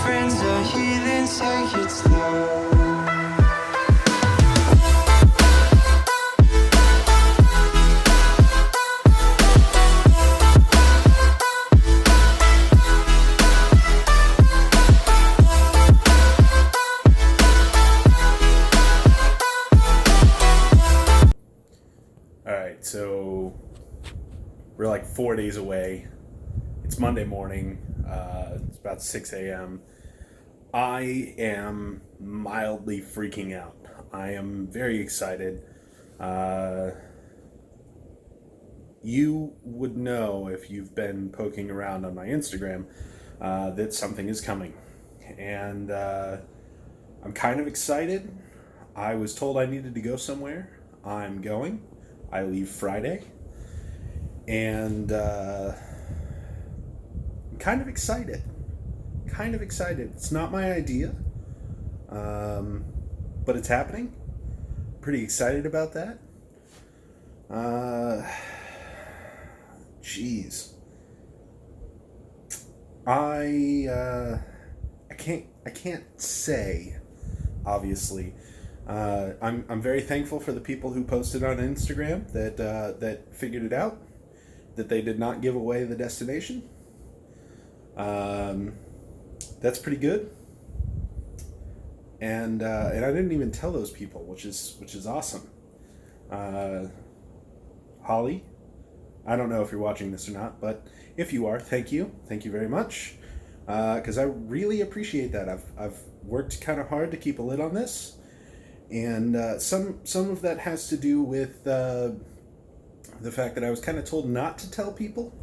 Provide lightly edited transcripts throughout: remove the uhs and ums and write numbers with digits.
friends are heathens, take it slow. Alright, so we're like 4 days away. It's Monday morning. It's about 6 a.m. I am mildly freaking out. I am very excited. You would know if you've been poking around on my Instagram that something is coming. And I'm kind of excited. I was told I needed to go somewhere. I'm going. I leave Friday, and I'm kind of excited. It's not my idea, but it's happening. Pretty excited about that. Jeez. I can't say, obviously. I'm very thankful for the people who posted on Instagram that figured it out, that they did not give away the destination. That's pretty good. And I didn't even tell those people, which is awesome. Holly, I don't know if you're watching this or not, but if you are, thank you very much, because I really appreciate that. I've worked kind of hard to keep a lid on this. And some of that has to do with the fact that I was kind of told not to tell people,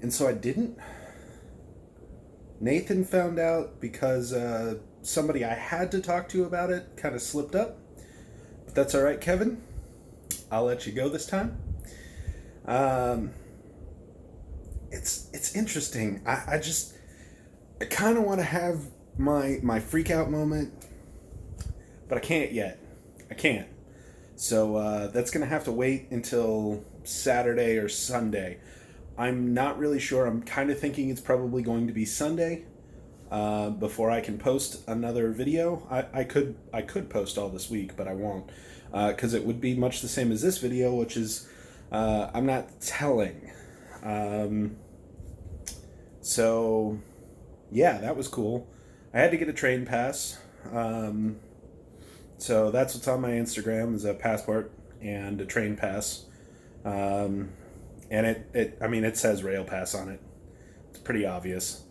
and so I didn't. Nathan found out because somebody I had to talk to about it kind of slipped up, but that's all right, Kevin. I'll let you go this time. It's interesting. I kind of want to have my freak out moment. But I can't yet. I can't. So that's going to have to wait until Saturday or Sunday. I'm not really sure. I'm kind of thinking it's probably going to be Sunday before I can post another video. I could post all this week, but I won't. Because it would be much the same as this video, which is I'm not telling. So, yeah, that was cool. I had to get a train pass. So that's what's on my Instagram, is a passport and a train pass. And it says rail pass on it. It's pretty obvious.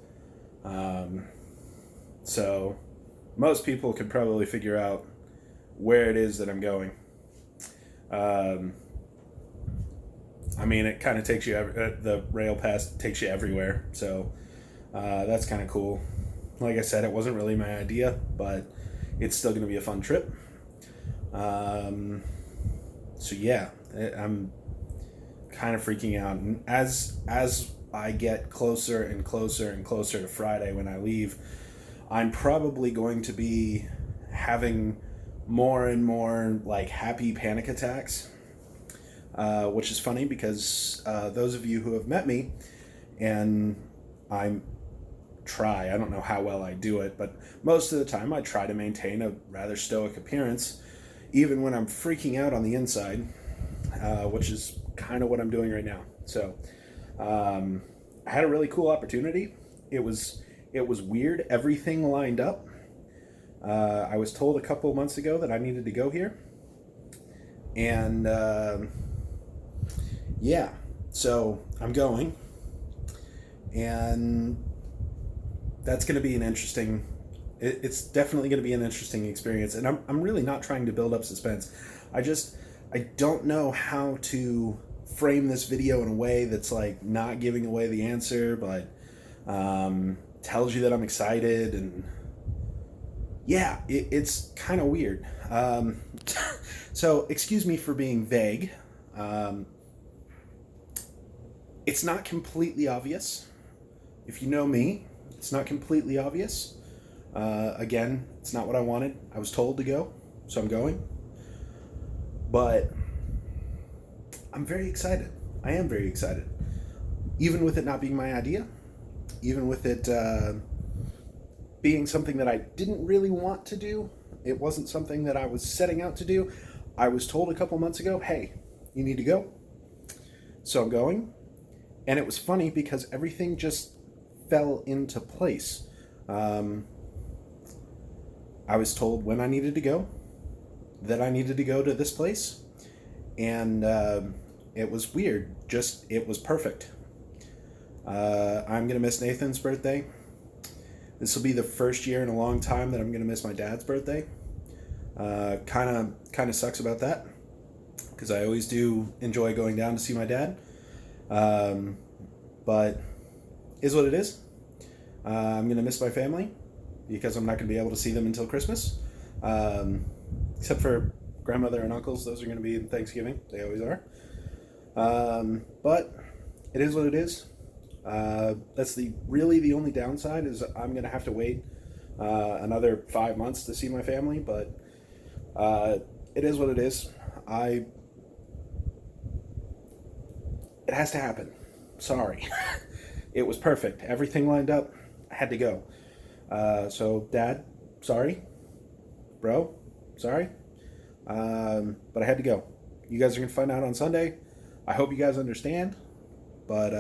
So most people could probably figure out where it is that I'm going. It kind of takes you, the rail pass takes you everywhere. So that's kind of cool. Like I said, it wasn't really my idea, but it's still going to be a fun trip. So yeah, I'm kind of freaking out. And as I get closer and closer and closer to Friday when I leave, I'm probably going to be having more and more like happy panic attacks, which is funny because those of you who have met me, and I don't know how well I do it, but most of the time I try to maintain a rather stoic appearance, even when I'm freaking out on the inside, which is kind of what I'm doing right now. So I had a really cool opportunity. It was weird. Everything lined up. I was told a couple of months ago that I needed to go here. And yeah, so I'm going. And that's going to be an interesting... It's definitely going to be an interesting experience. And I'm really not trying to build up suspense. I don't know how to frame this video in a way that's like not giving away the answer, but tells you that I'm excited. And yeah, it's kind of weird. So excuse me for being vague. It's not completely obvious. If you know me, it's not completely obvious. Again, it's not what I wanted. I was told to go, so I'm going. But I'm very excited. I am very excited. Even with it not being my idea, even with it being something that I didn't really want to do. It wasn't something that I was setting out to do. I was told a couple months ago, hey, you need to go. So I'm going. And it was funny because everything just fell into place. I was told when I needed to go, that I needed to go to this place. And it was weird. Just, it was perfect. I'm going to miss Nathan's birthday. This will be the first year in a long time that I'm going to miss my dad's birthday. Kind of sucks about that, because I always do enjoy going down to see my dad. But is what it is. I'm going to miss my family because I'm not going to be able to see them until Christmas. Except for grandmother and uncles. Those are going to be in Thanksgiving. They always are. But it is what it is. That's really the only downside is I'm going to have to wait another 5 months to see my family. But it is what it is. It has to happen. Sorry. It was perfect. Everything lined up. I had to go. So, Dad, sorry. Bro, sorry. But I had to go. You guys are going to find out on Sunday. I hope you guys understand. But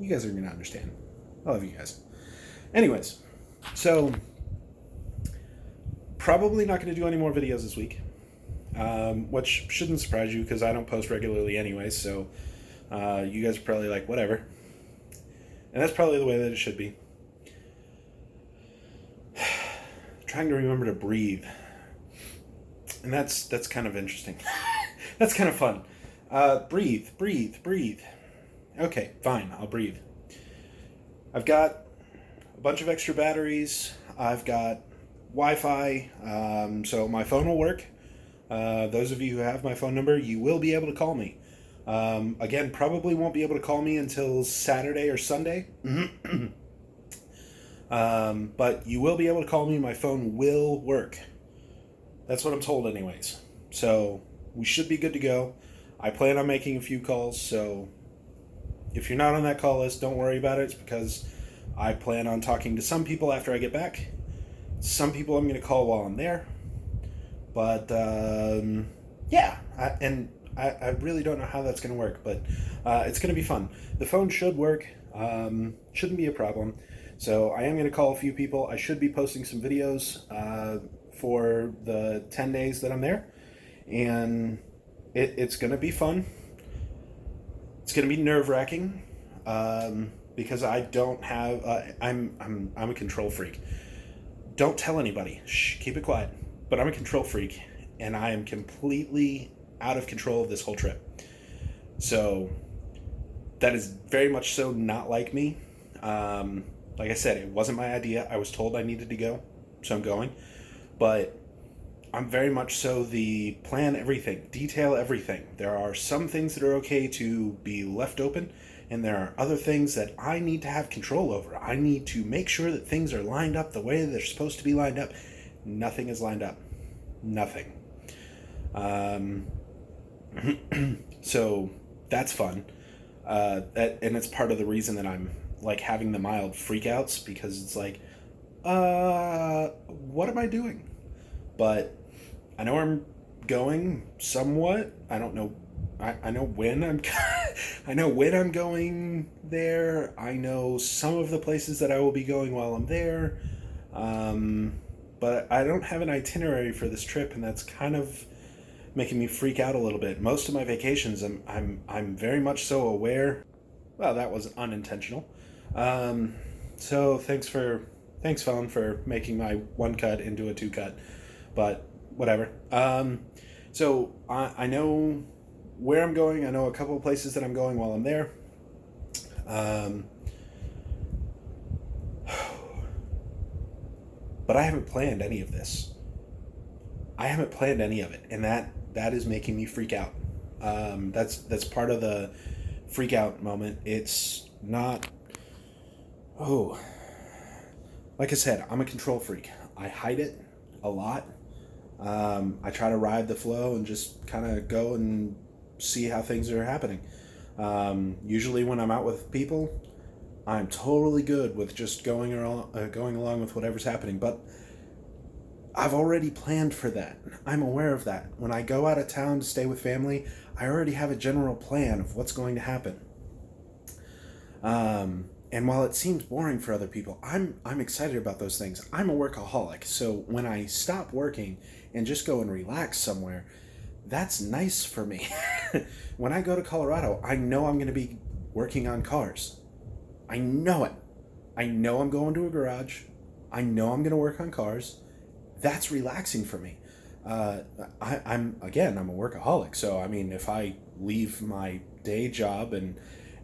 you guys are going to understand. I love you guys. Anyways, so probably not going to do any more videos this week. Which shouldn't surprise you because I don't post regularly anyway, so you guys are probably like, whatever. And that's probably the way that it should be. Trying to remember to breathe. And that's kind of interesting. That's kind of fun. Breathe. Okay, fine, I'll breathe. I've got a bunch of extra batteries. I've got Wi-Fi, so my phone will work. Those of you who have my phone number, you will be able to call me. Again, probably won't be able to call me until Saturday or Sunday. But you will be able to call me. My phone will work. That's what I'm told anyways. So we should be good to go. I plan on making a few calls, so if you're not on that call list, don't worry about it. It's because I plan on talking to some people after I get back. Some people I'm going to call while I'm there. But, yeah. I really don't know how that's going to work, but it's going to be fun. The phone should work. Shouldn't be a problem. So I am going to call a few people. I should be posting some videos for the 10 days that I'm there. And it's going to be fun. It's going to be nerve-wracking because I don't have... I'm a control freak. Don't tell anybody. Shh, keep it quiet. But I'm a control freak, and I am completely out of control of this whole trip. So that is very much so not like me. Like I said, it wasn't my idea. I was told I needed to go, so I'm going. But I'm very much so the plan everything, detail everything. There are some things that are okay to be left open, and there are other things that I need to have control over. I need to make sure that things are lined up the way they're supposed to be lined up. Nothing is lined up. Nothing. So that's fun. And it's part of the reason that I'm like having the mild freakouts, because it's like, what am I doing? But I know where I'm going somewhat. I don't know. I know when I'm I know when I'm going there. I know some of the places that I will be going while I'm there. But I don't have an itinerary for this trip, and that's kind of making me freak out a little bit. Most of my vacations, I'm very much so aware. Well, that was unintentional. So thanks phone for making my one cut into a two cut, but whatever. So I know where I'm going. I know a couple of places that I'm going while I'm there. But I haven't planned any of this. I haven't planned any of it, and that is making me freak out. That's part of the freak out moment. It's not... Oh. Like I said, I'm a control freak. I hide it a lot. I try to ride the flow and just kind of go and see how things are happening. Usually when I'm out with people, I'm totally good with just going along with whatever's happening. But I've already planned for that. I'm aware of that. When I go out of town to stay with family, I already have a general plan of what's going to happen. And while it seems boring for other people, I'm excited about those things. I'm a workaholic, so when I stop working and just go and relax somewhere, that's nice for me. When I go to Colorado, I know I'm going to be working on cars. I know it. I know I'm going to a garage. I know I'm going to work on cars. That's relaxing for me. I'm a workaholic, so I mean, if I leave my day job and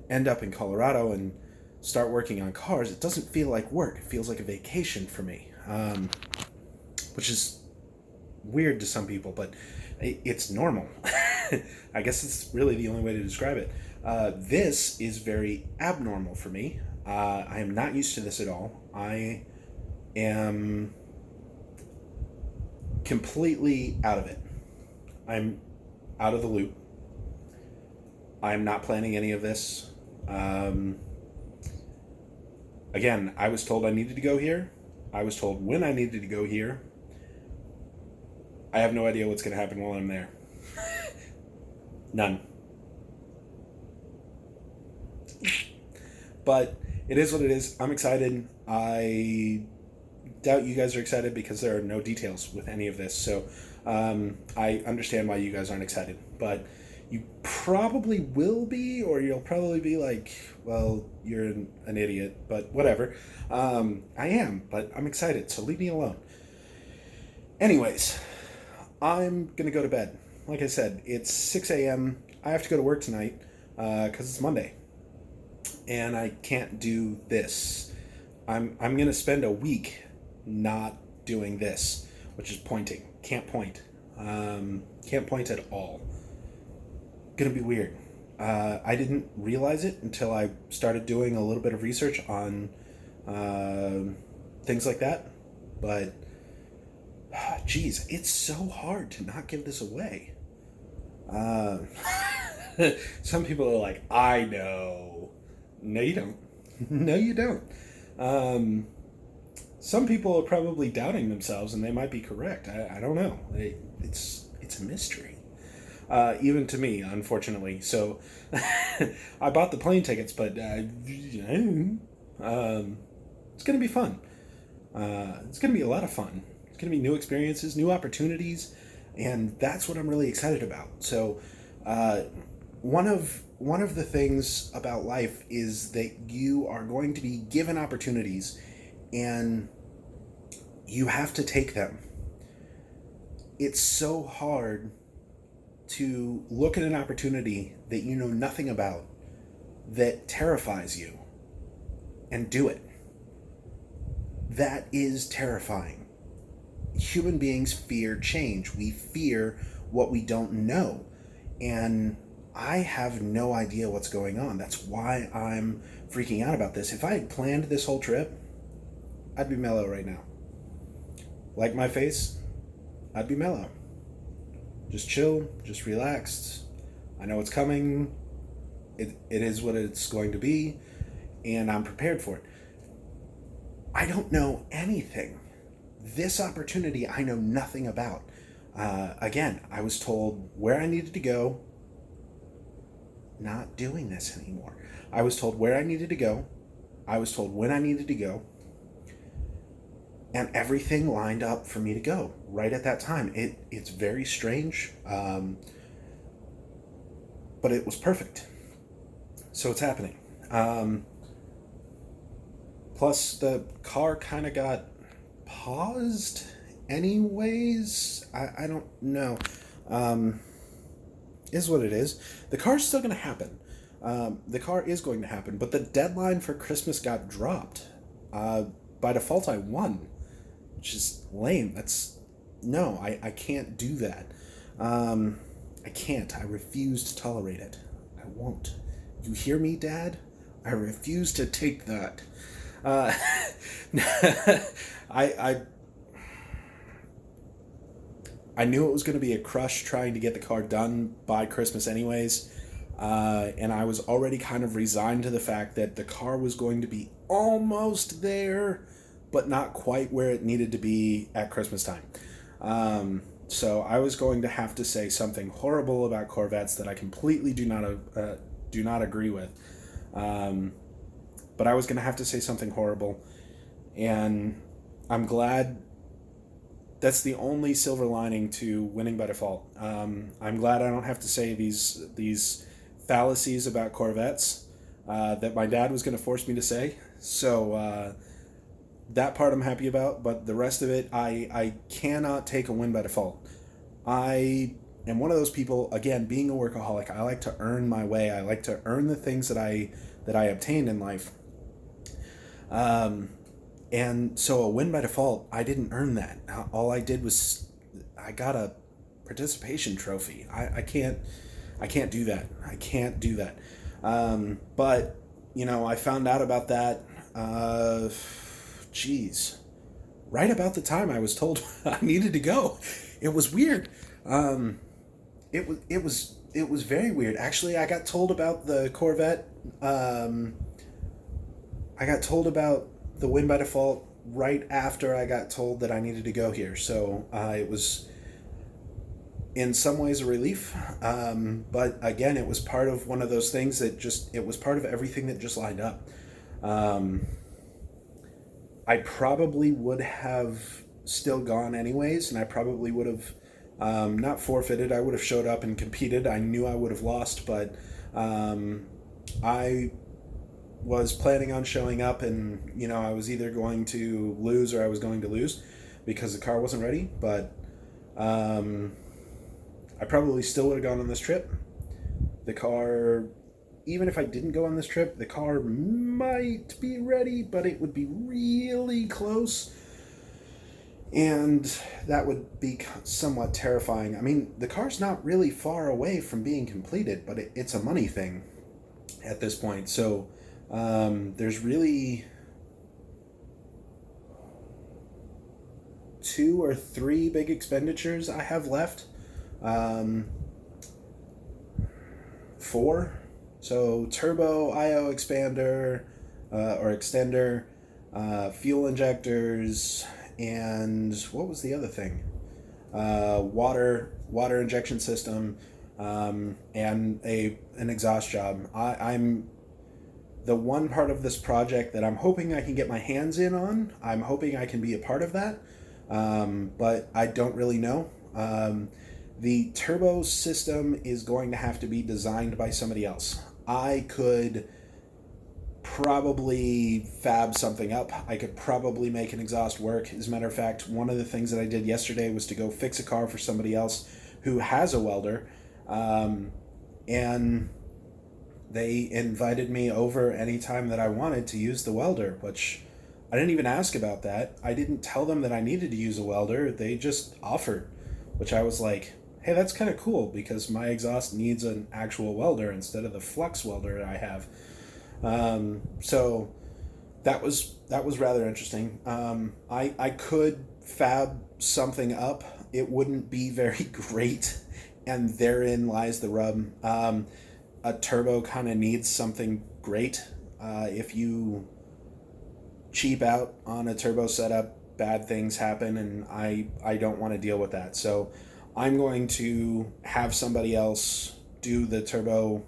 end up in Colorado and start working on cars, it doesn't feel like work. It feels like a vacation for me, which is weird to some people, but it's normal. I guess it's really the only way to describe it. This is very abnormal for me. I am not used to this at all. I am completely out of it. I'm out of the loop. I'm not planning any of this. Again, I was told I needed to go here. I was told when I needed to go here. I have no idea what's going to happen while I'm there. None. But it is what it is. I'm excited. I doubt you guys are excited because there are no details with any of this. So I understand why you guys aren't excited. But you probably will be, or you'll probably be like, well, you're an idiot. But whatever. I am, but I'm excited. So leave me alone. Anyways, I'm going to go to bed. Like I said, it's 6 a.m. I have to go to work tonight because it's Monday. And I can't do this. I'm going to spend a week not doing this, which is pointing. Can't point. Can't point at all. Gonna be weird. I didn't realize it until I started doing a little bit of research on things like that. But, geez, it's so hard to not give this away. Some people are like, I know. No, you don't. No, you don't. Some people are probably doubting themselves, and they might be correct. I don't know. It's a mystery. Even to me, unfortunately. So I bought the plane tickets, but it's going to be fun. It's going to be a lot of fun. It's going to be new experiences, new opportunities, and that's what I'm really excited about. So one of the things about life is that you are going to be given opportunities, and you have to take them. It's so hard to look at an opportunity that you know nothing about, that terrifies you, and do it. That is terrifying. Human beings fear change. We fear what we don't know. And I have no idea what's going on. That's why I'm freaking out about this. If I had planned this whole trip, I'd be mellow right now. Like my face, I'd be mellow. Just chill, just relaxed. I know it's coming. It is what it's going to be, and I'm prepared for it. I don't know anything. This opportunity I know nothing about. Again, I was told where I needed to go. Not doing this anymore. I was told where I needed to go. I was told when I needed to go. And everything lined up for me to go right at that time. It's very strange, but it was perfect. So it's happening. Plus, the car kind of got paused anyways. I don't know. Is what it is. The car's still going to happen. The car is going to happen, but the deadline for Christmas got dropped. By default, I won, which is lame. No, I can't do that. I can't. I refuse to tolerate it. I won't. You hear me, Dad? I refuse to take that. I knew it was going to be a crush trying to get the car done by Christmas anyways. And I was already kind of resigned to the fact that the car was going to be almost there, but not quite where it needed to be at Christmas time. So I was going to have to say something horrible about Corvettes that I completely do not agree with. But I was going to have to say something horrible, and I'm glad that's the only silver lining to winning by default. I'm glad I don't have to say these fallacies about Corvettes that my dad was going to force me to say. So that part I'm happy about, but the rest of it, I cannot take a win by default. I am one of those people, again, being a workaholic, I like to earn my way. I like to earn the things that I obtained in life. And so a win by default, I didn't earn that. All I did was I got a participation trophy. I can't do that. I can't do that. But I found out about that. Right about the time I was told I needed to go. It was weird. It was very weird. Actually, I got told about the Corvette. I got told about the win by default right after I got told that I needed to go here. So it was in some ways a relief. But again, it was part of one of those things that it was part of everything that just lined up. I probably would have still gone anyways, and I probably would have not forfeited. I would have showed up and competed. I knew I would have lost, but I was planning on showing up, and I was either going to lose or I was going to lose because the car wasn't ready. But I probably still would have gone on this trip. The car, even if I didn't go on this trip, the car might be ready, but it would be really close, and that would be somewhat terrifying. I mean, the car's not really far away from being completed, but it's a money thing at this point. So there's really 2 or 3 big expenditures I have left. 4. So turbo, IO expander, or extender, fuel injectors, and what was the other thing? Water injection system, and an exhaust job. I'm the one part of this project that I'm hoping I can get my hands in on. I'm hoping I can be a part of that, but I don't really know. The turbo system is going to have to be designed by somebody else. I could probably fab something up. I could probably make an exhaust work. As a matter of fact, one of the things that I did yesterday was to go fix a car for somebody else who has a welder, and they invited me over anytime that I wanted to use the welder, which I didn't even ask about that. I didn't tell them that I needed to use a welder. They just offered, which I was like, hey, that's kind of cool because my exhaust needs an actual welder instead of the flux welder I have. So that was rather interesting. I could fab something up. It wouldn't be very great, and therein lies the rub. A turbo kind of needs something great. If you cheap out on a turbo setup, bad things happen, and I don't want to deal with that. So I'm going to have somebody else do the turbo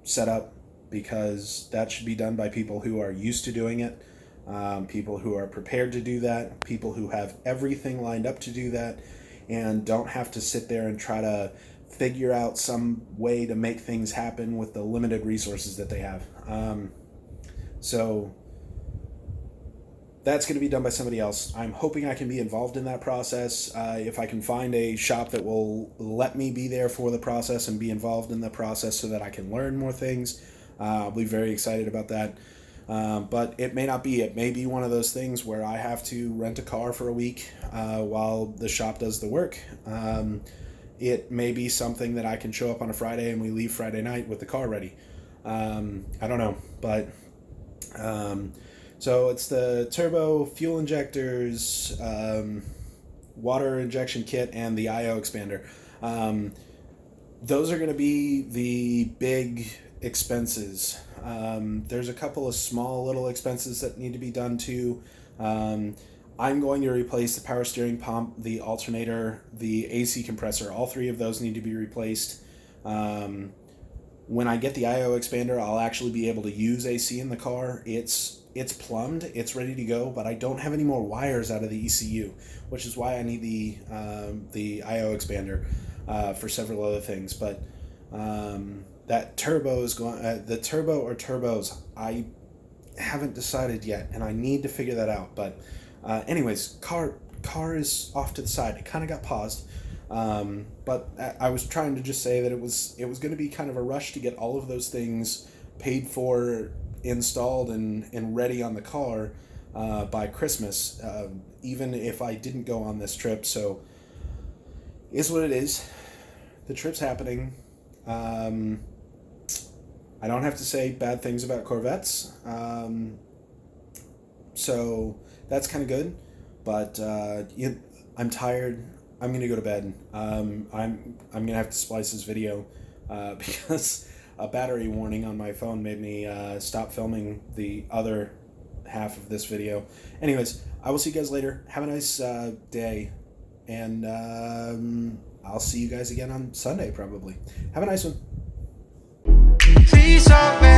setup, because that should be done by people who are used to doing it, people who are prepared to do that, people who have everything lined up to do that, and don't have to sit there and try to figure out some way to make things happen with the limited resources that they have. So that's going to be done by somebody else. I'm hoping I can be involved in that process. If I can find a shop that will let me be there for the process and be involved in the process so that I can learn more things, I'll be very excited about that. But it may not be. It may be one of those things where I have to rent a car for a week while the shop does the work. It may be something that I can show up on a Friday and we leave Friday night with the car ready. I don't know, but so it's the turbo, fuel injectors, water injection kit, and the IO expander. those are going to be the big expenses. There's a couple of small little expenses that need to be done too. I'm going to replace the power steering pump, the alternator, the AC compressor. All three of those need to be replaced. When I get the IO expander, I'll actually be able to use AC in the car. It's plumbed, it's ready to go, but I don't have any more wires out of the ECU, which is why I need the IO expander for several other things. But that turbo is going, the turbo or turbos, I haven't decided yet, and I need to figure that out. But anyways, car is off to the side. It kind of got paused. But I was trying to just say that it was going to be kind of a rush to get all of those things paid for, installed, and ready on the car by Christmas, even if I didn't go on this trip. So is what it is. The trip's happening. I don't have to say bad things about Corvettes. So that's kind of good. But I'm tired. I'm gonna go to bed. I'm gonna have to splice this video because a battery warning on my phone made me stop filming the other half of this video. Anyways, I will see you guys later. Have a nice day, and I'll see you guys again on Sunday probably. Have a nice one. Please don't